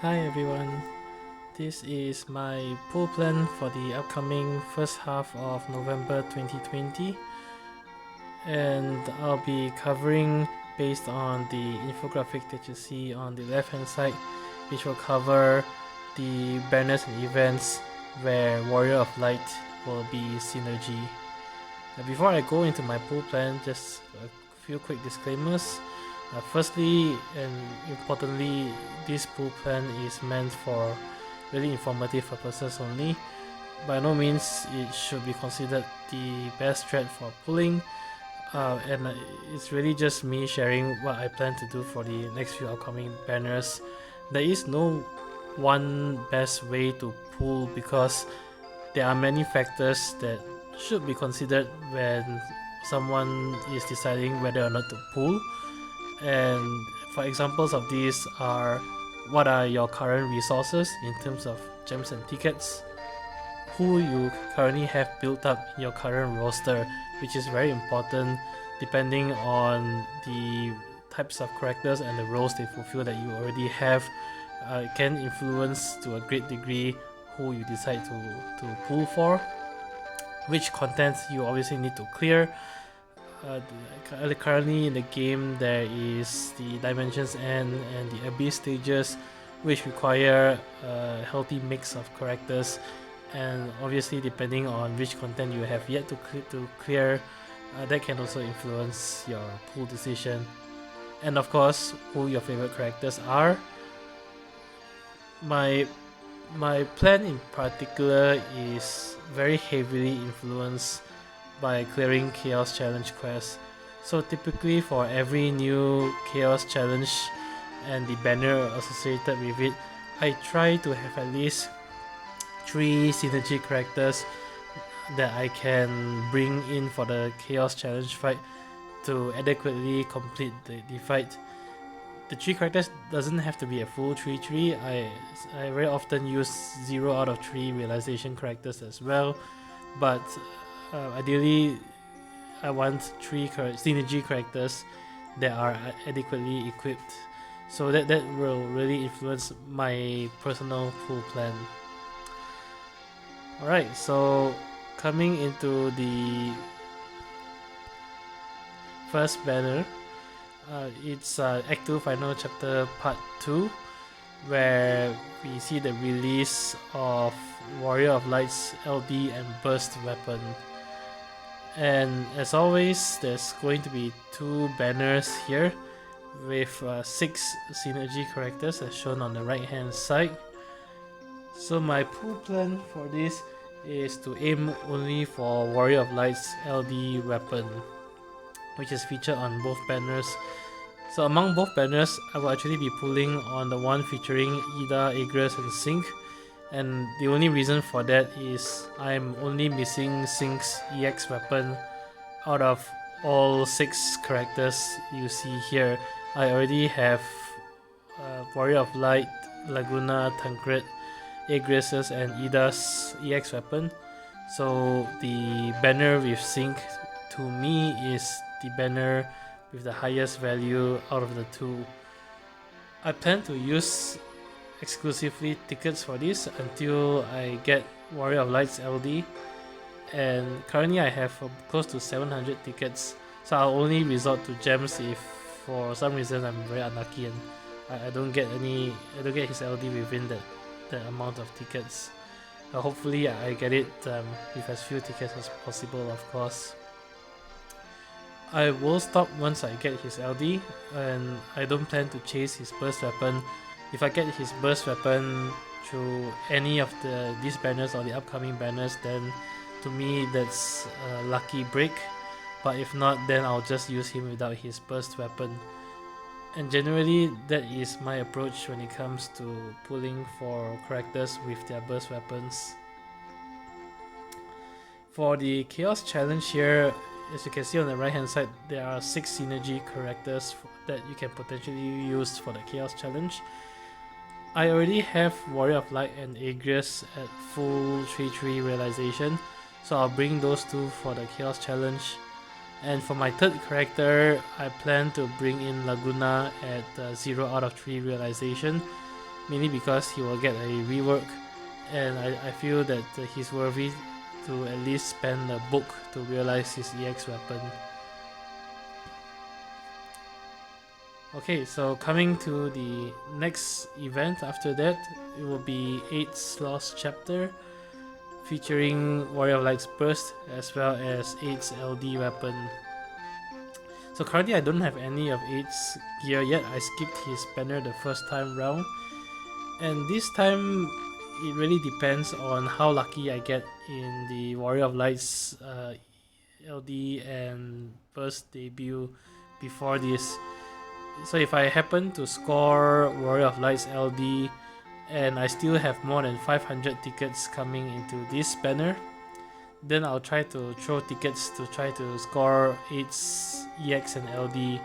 Hi everyone, this is my pool plan for the upcoming first half of November 2020, and I'll be covering based on the infographic that you see on the left hand side, which will cover the banners and events where Warrior of Light will be synergy. Now, before I go into my pool plan, just a few quick disclaimers. Firstly, and importantly, this pool plan is meant for really informative purposes only. By no means it should be considered the best strat for pulling, and it's really just me sharing what I plan to do for the next few upcoming banners. There is no one best way to pull because there are many factors that should be considered when someone is deciding whether or not to pull. And for examples of these are, what are your current resources in terms of gems and tickets, who you currently have built up in your current roster, which is very important depending on the types of characters and the roles they fulfill that you already have. It can influence to a great degree who you decide to pull for, which content you obviously need to clear. Currently in the game there is the Dimensions End and the Abyss stages, which require a healthy mix of characters, and obviously depending on which content you have yet to clear, that can also influence your pool decision. And of course, who your favorite characters are. My plan in particular is very heavily influenced by clearing Chaos Challenge quests. So typically for every new Chaos Challenge and the banner associated with it, I try to have at least 3 synergy characters that I can bring in for the Chaos Challenge fight to adequately complete the fight. The 3 characters doesn't have to be a full 3-3. I very often use 0 out of 3 realization characters as well, but ideally I want 3 synergy characters that are adequately equipped, so that will really influence my personal pool plan. Alright, so coming into the first banner, it's Act 2 Final Chapter Part 2, where we see the release of Warrior of Light's LD and Burst weapon. And as always, there's going to be 2 banners here with 6 synergy characters as shown on the right hand side. So my pool plan for this is to aim only for Warrior of Light's LD weapon, which is featured on both banners. So among both banners, I will actually be pulling on the one featuring Ida, Aegis and Sync. And the only reason for that is I'm only missing Sync's EX weapon out of all 6 characters you see here. I already have Warrior of Light, Laguna, Tancred, Aegis and Ida's EX weapon. So the banner with Sync to me is the banner with the highest value out of the 2. I plan to use exclusively tickets for this until I get Warrior of Light's LD, and currently I have close to 700 tickets, so I'll only resort to gems if for some reason I'm very unlucky and I don't get his LD within that amount of tickets. Hopefully I get it with as few tickets as possible, of course. I will stop once I get his LD, and I don't plan to chase his burst weapon. If I get his burst weapon through any of these banners or the upcoming banners, then to me that's a lucky break. But if not, then I'll just use him without his burst weapon. And generally that is my approach when it comes to pulling for characters with their burst weapons. For the Chaos Challenge here, as you can see on the right hand side, there are 6 synergy characters that you can potentially use for the Chaos Challenge. I already have Warrior of Light and Aegis at full 3-3 realization, so I'll bring those 2 for the Chaos Challenge. And for my third character, I plan to bring in Laguna at 0 out of 3 realization. mainly because he will get a rework, and I feel that he's worthy to at least spend a book to realize his EX weapon. Okay, so coming to the next event after that, it will be 8's Lost Chapter, featuring Warrior of Light's Burst as well as 8's LD weapon. So currently I don't have any of 8's gear yet. I skipped his banner the first time round, and this time it really depends on how lucky I get in the Warrior of Light's LD and Burst debut before this. So if I happen to score Warrior of Light's LD and I still have more than 500 tickets coming into this banner, then I'll try to throw tickets to try to score 8's EX and LD.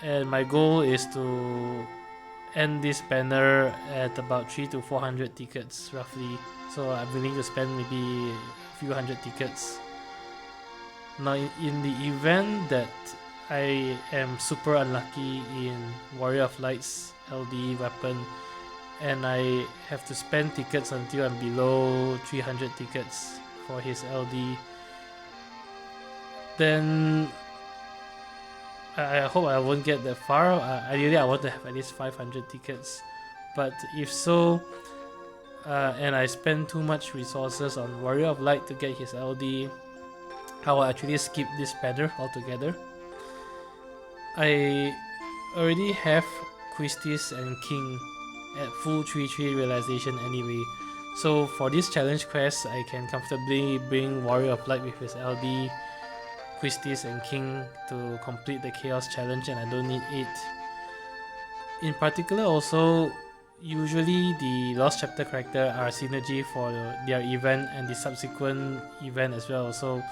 And my goal is to end this banner at about 300 to 400 tickets roughly. So I'm willing to spend maybe a few hundred tickets. Now in the event that I am super unlucky in Warrior of Light's LD weapon and I have to spend tickets until I'm below 300 tickets for his LD, then I hope I won't get that far. Ideally I want to have at least 500 tickets, but if so, and I spend too much resources on Warrior of Light to get his LD, I will actually skip this banner altogether. I already have Quistis and King at full 3-3 realization anyway, so for this challenge quest I can comfortably bring Warrior of Light with his LD, Quistis and King to complete the Chaos challenge, and I don't need 8. In particular also, usually the Lost Chapter character are synergy for their event and the subsequent event as well, so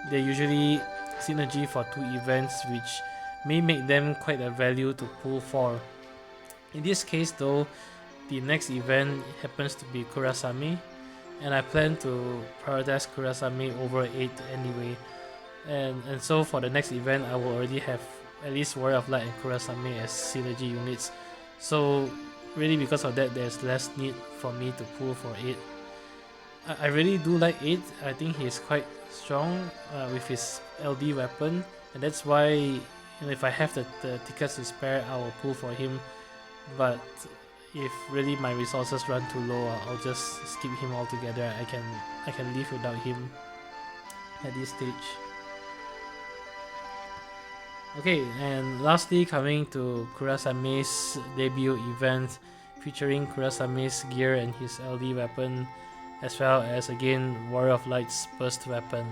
they're usually synergy for 2 events, which may make them quite a value to pull for. In this case though, the next event happens to be Kurasame, and I plan to prioritize Kurasame over 8 anyway, and so for the next event I will already have at least Warrior of Light and Kurasame as synergy units, so really because of that there's less need for me to pull for 8. I really do like 8. I think he's quite strong with his LD weapon, and that's why if I have the tickets to spare, I will pull for him. But if really my resources run too low, I'll just skip him altogether. I can live without him at this stage. Okay, and lastly coming to Kurasame's debut event, featuring Kurasame's gear and his LD weapon, as well as again Warrior of Light's burst weapon.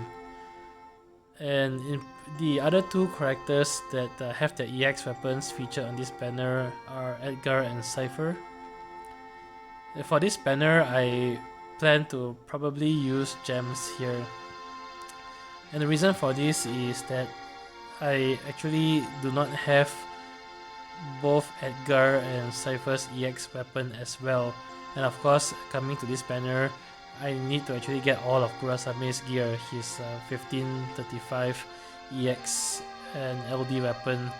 And in the other 2 characters that have their EX weapons featured on this banner are Edgar and Cypher. For this banner, I plan to probably use gems here. And the reason for this is that I actually do not have both Edgar and Cypher's EX weapon as well. And of course, coming to this banner, I need to actually get all of Kurasame's gear, his 1535 EX and LD weapon.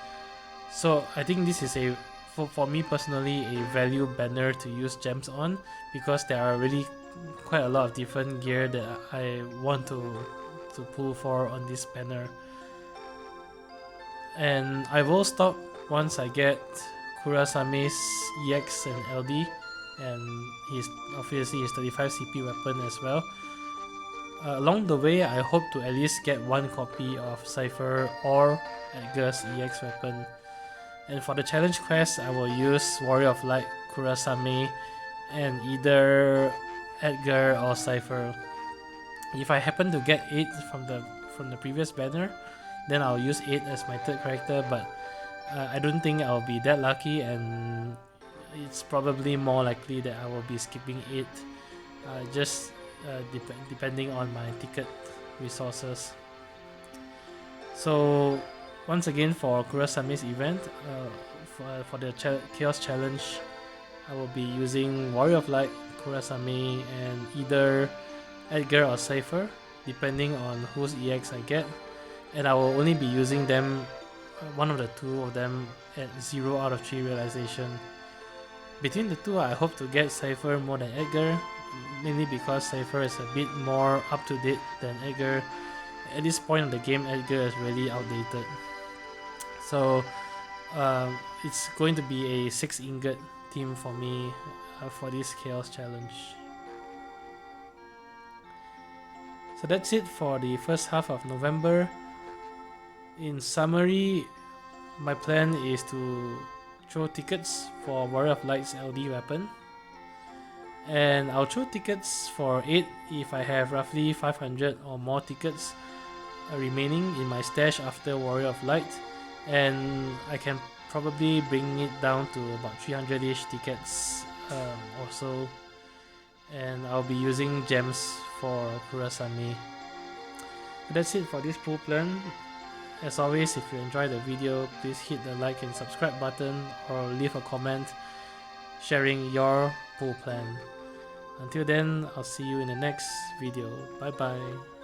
So I think this is for me personally a value banner to use gems on, because there are really quite a lot of different gear that I want to pull for on this banner. And I will stop once I get Kurasame's EX and LD, and obviously his 35 CP weapon as well. Along the way, I hope to at least get 1 copy of Cypher or Edgar's EX weapon. And for the challenge quest, I will use Warrior of Light, Kurasame, and either Edgar or Cypher. If I happen to get 8 from the previous banner, then I'll use 8 as my 3rd character, but I don't think I'll be that lucky, and it's probably more likely that I will be skipping 8, just depending on my ticket resources. So once again, for Kurasame's event, for the Chaos Challenge, I will be using Warrior of Light, Kurasame, and either Edgar or Cypher, depending on whose EX I get, and I will only be using them, one of the 2 of them, at 0 out of 3 realization. Between the two, I hope to get Cypher more than Edgar, mainly because Cypher is a bit more up to date than Edgar. At this point of the game, Edgar is really outdated. So it's going to be a 6 ingot team for me for this Chaos Challenge. So that's it for the first half of November. In summary, my plan is to throw tickets for Warrior of Light's LD weapon. And I'll throw tickets for 8 if I have roughly 500 or more tickets remaining in my stash after Warrior of Light. And I can probably bring it down to about 300-ish tickets or so. And I'll be using gems for Kurasame. That's it for this pool plan. As always, if you enjoyed the video, please hit the like and subscribe button or leave a comment sharing your pool plan. Until then, I'll see you in the next video. Bye bye.